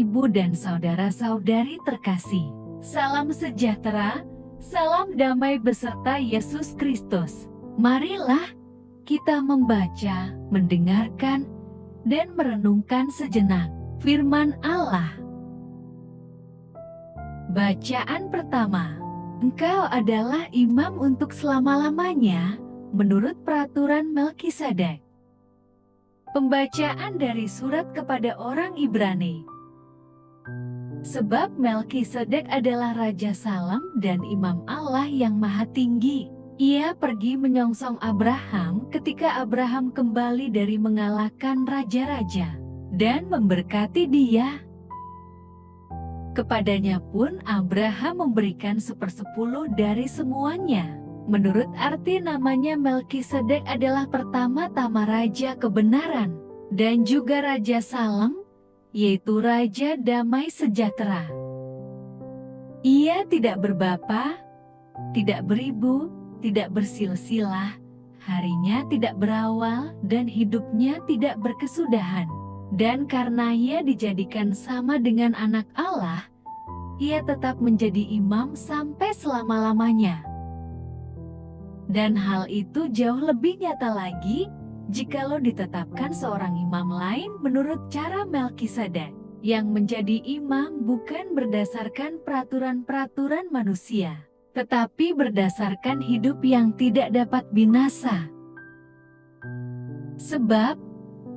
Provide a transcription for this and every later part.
ibu dan saudara-saudari terkasih, salam sejahtera, salam damai beserta Yesus Kristus. Marilah kita membaca, mendengarkan, dan merenungkan sejenak firman Allah. Bacaan pertama. Engkau adalah imam untuk selama-lamanya, menurut peraturan Melkisedek. Pembacaan dari surat kepada orang Ibrani. Sebab Melkisedek adalah Raja Salem dan Imam Allah yang Maha Tinggi. Ia pergi menyongsong Abraham ketika Abraham kembali dari mengalahkan raja-raja dan memberkati dia. Kepadanya pun Abraham memberikan 1/10 dari semuanya. Menurut arti namanya, Melkisedek adalah pertama-tama Raja Kebenaran dan juga Raja Salem, yaitu Raja Damai Sejahtera. Ia tidak berbapa, tidak beribu, tidak bersilsilah, harinya tidak berawal, dan hidupnya tidak berkesudahan. Dan karena ia dijadikan sama dengan anak Allah, ia tetap menjadi imam sampai selama-lamanya. Dan hal itu jauh lebih nyata lagi jikalau ditetapkan seorang imam lain menurut cara Melkisedek, yang menjadi imam bukan berdasarkan peraturan-peraturan manusia, tetapi berdasarkan hidup yang tidak dapat binasa. Sebab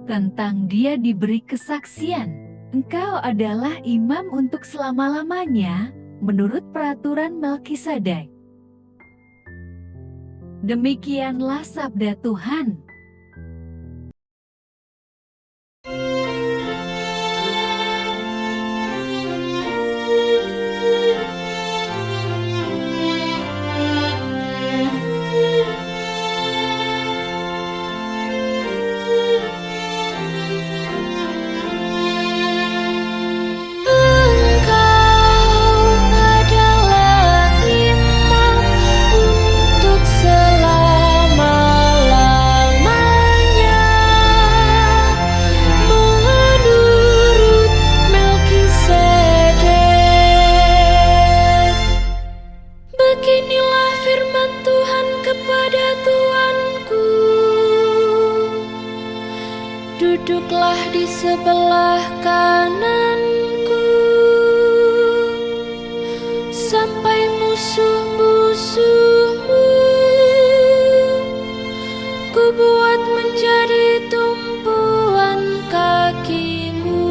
tentang dia diberi kesaksian, engkau adalah imam untuk selama-lamanya, menurut peraturan Melkisedek. Demikianlah sabda Tuhan. Duduklah di sebelah kananku, sampai musuh-musuhmu ku buat menjadi tumpuan kakimu.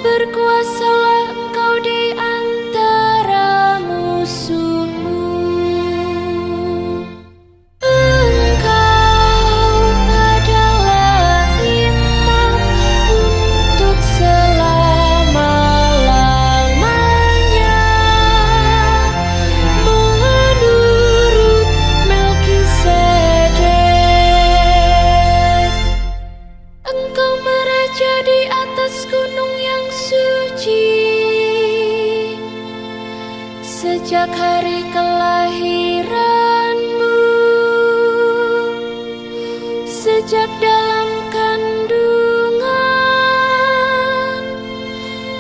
Berkuasalah engkau di antara musuhmu. Engkau adalah imam untuk selama-lamanya, menurut Melkisedek. Engkau meraja di atas gunung yang suci, sejak hari kelahiranmu, sejak dalam kandungan,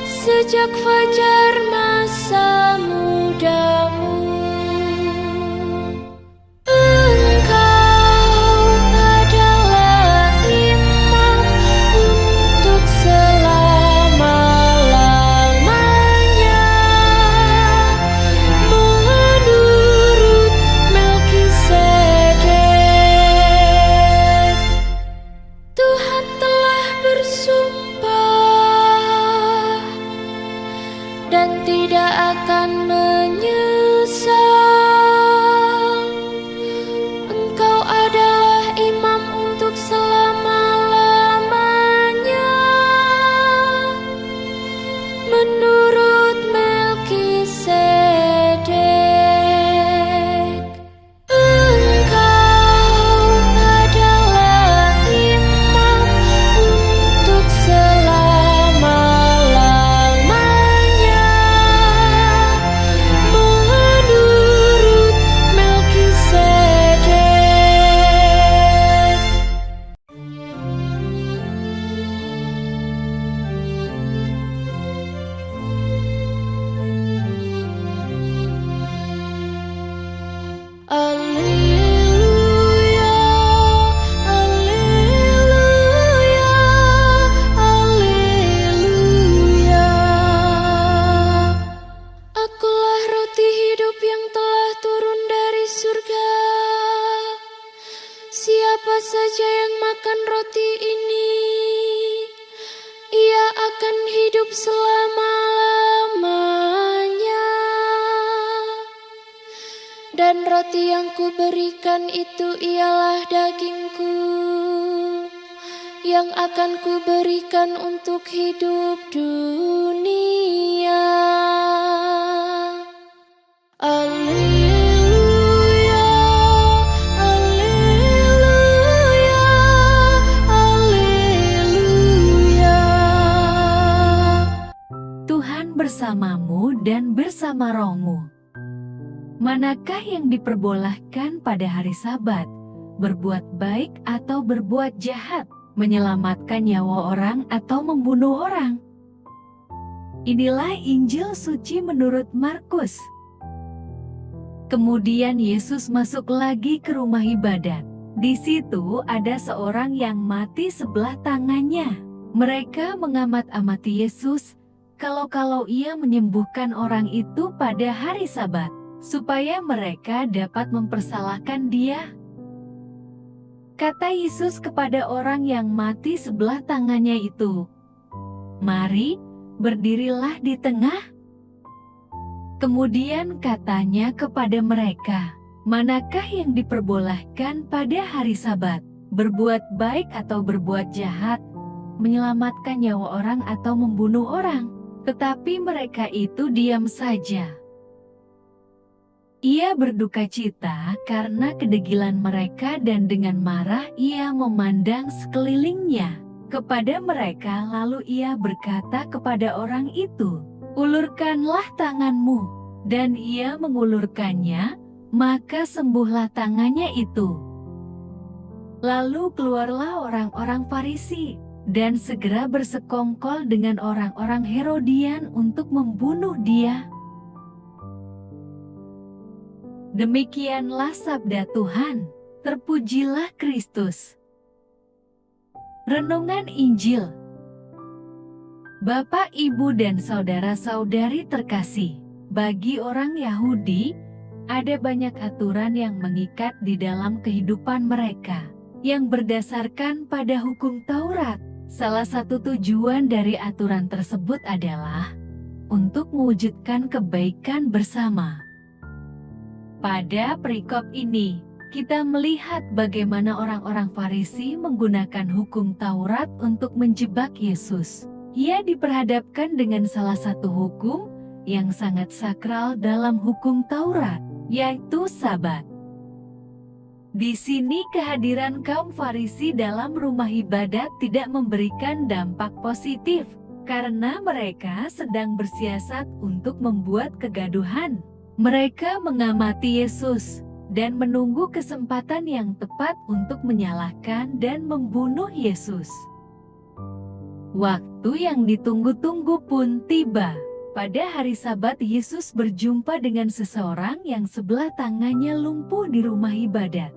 sejak fajar masa mudamu. Dan tidak akan menyesal Roti yang kuberikan itu ialah dagingku, yang akan kuberikan untuk hidup dunia. Alleluia, alleluia, alleluia. Tuhan bersamamu dan bersama rohmu. Manakah yang diperbolehkan pada hari Sabat? Berbuat baik atau berbuat jahat? Menyelamatkan nyawa orang atau membunuh orang? Inilah Injil suci menurut Markus. Kemudian Yesus masuk lagi ke rumah ibadat. Di situ ada seorang yang mati sebelah tangannya. Mereka mengamat-amati Yesus kalau ia menyembuhkan orang itu pada hari Sabat, supaya mereka dapat mempersalahkan dia. Kata Yesus kepada orang yang mati sebelah tangannya itu, "Mari, berdirilah di tengah." Kemudian katanya kepada mereka, "Manakah yang diperbolehkan pada hari Sabat? Berbuat baik atau berbuat jahat? Menyelamatkan nyawa orang atau membunuh orang?" Tetapi mereka itu diam saja. Ia berduka cita karena kedegilan mereka dan dengan marah ia memandang sekelilingnya kepada mereka, lalu ia berkata kepada orang itu, "Ulurkanlah tanganmu." Dan ia mengulurkannya, maka sembuhlah tangannya itu. Lalu keluarlah orang-orang Farisi dan segera bersekongkol dengan orang-orang Herodian untuk membunuh dia. Demikianlah sabda Tuhan. Terpujilah Kristus. Renungan Injil. Bapak, Ibu, dan saudara-saudari terkasih, bagi orang Yahudi, ada banyak aturan yang mengikat di dalam kehidupan mereka, yang berdasarkan pada hukum Taurat. Salah satu tujuan dari aturan tersebut adalah untuk mewujudkan kebaikan bersama. Pada perikop ini, kita melihat bagaimana orang-orang Farisi menggunakan hukum Taurat untuk menjebak Yesus. Ia diperhadapkan dengan salah satu hukum yang sangat sakral dalam hukum Taurat, yaitu Sabat. Di sini kehadiran kaum Farisi dalam rumah ibadat tidak memberikan dampak positif, karena mereka sedang bersiasat untuk membuat kegaduhan. Mereka mengamati Yesus dan menunggu kesempatan yang tepat untuk menyalahkan dan membunuh Yesus. Waktu yang ditunggu-tunggu pun tiba. Pada hari Sabat, Yesus berjumpa dengan seseorang yang sebelah tangannya lumpuh di rumah ibadat.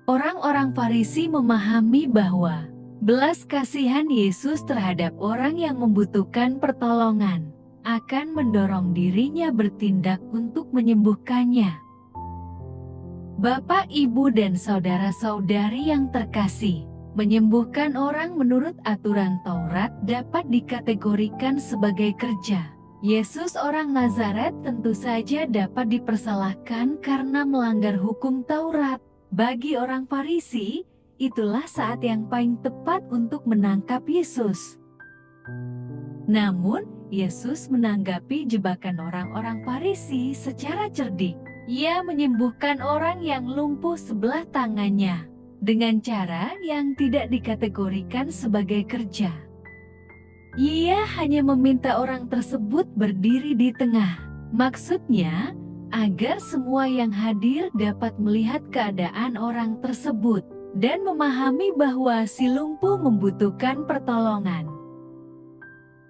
Orang-orang Farisi memahami bahwa belas kasihan Yesus terhadap orang yang membutuhkan pertolongan akan mendorong dirinya bertindak untuk menyembuhkannya. Bapak, Ibu, dan saudara-saudari yang terkasih, menyembuhkan orang menurut aturan Taurat dapat dikategorikan sebagai kerja. Yesus orang Nazaret tentu saja dapat dipersalahkan karena melanggar hukum Taurat. Bagi orang Farisi, itulah saat yang paling tepat untuk menangkap Yesus. Namun, Yesus menanggapi jebakan orang-orang Farisi secara cerdik. Ia menyembuhkan orang yang lumpuh sebelah tangannya dengan cara yang tidak dikategorikan sebagai kerja. Ia hanya meminta orang tersebut berdiri di tengah. Maksudnya, agar semua yang hadir dapat melihat keadaan orang tersebut dan memahami bahwa si lumpuh membutuhkan pertolongan.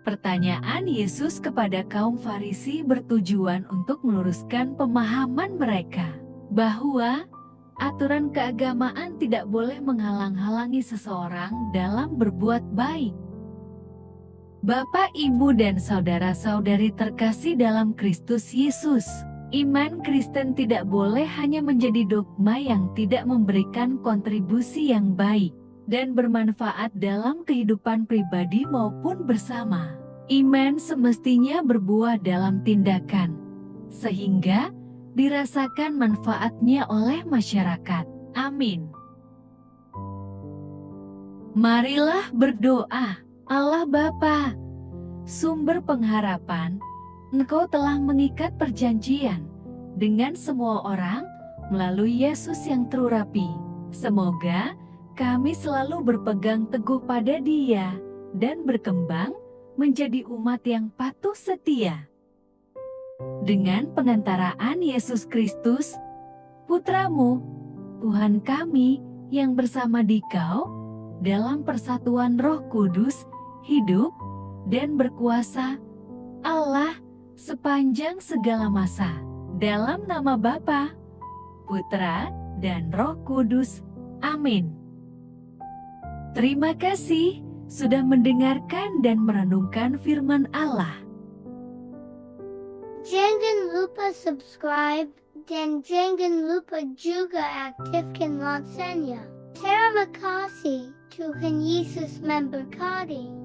Pertanyaan Yesus kepada kaum Farisi bertujuan untuk meluruskan pemahaman mereka bahwa aturan keagamaan tidak boleh menghalang-halangi seseorang dalam berbuat baik. Bapak, Ibu, dan saudara-saudari terkasih dalam Kristus Yesus, iman Kristen tidak boleh hanya menjadi dogma yang tidak memberikan kontribusi yang baik dan bermanfaat dalam kehidupan pribadi maupun bersama. Iman semestinya berbuah dalam tindakan, sehingga dirasakan manfaatnya oleh masyarakat. Amin. Marilah berdoa. Allah Bapa, sumber pengharapan, Engkau telah mengikat perjanjian dengan semua orang melalui Yesus yang terurapi. Semoga kami selalu berpegang teguh pada Dia dan berkembang menjadi umat yang patuh setia. Dengan pengantaraan Yesus Kristus, Putra-Mu, Tuhan kami yang bersama Dikau dalam persatuan Roh Kudus, hidup dan berkuasa Allah sepanjang segala masa. Dalam nama Bapa, Putra, dan Roh Kudus. Amin. Terima kasih sudah mendengarkan dan merenungkan firman Allah. Jangan lupa subscribe dan jangan lupa juga aktifkan loncengnya. Terima kasih, Tuhan Yesus memberkati.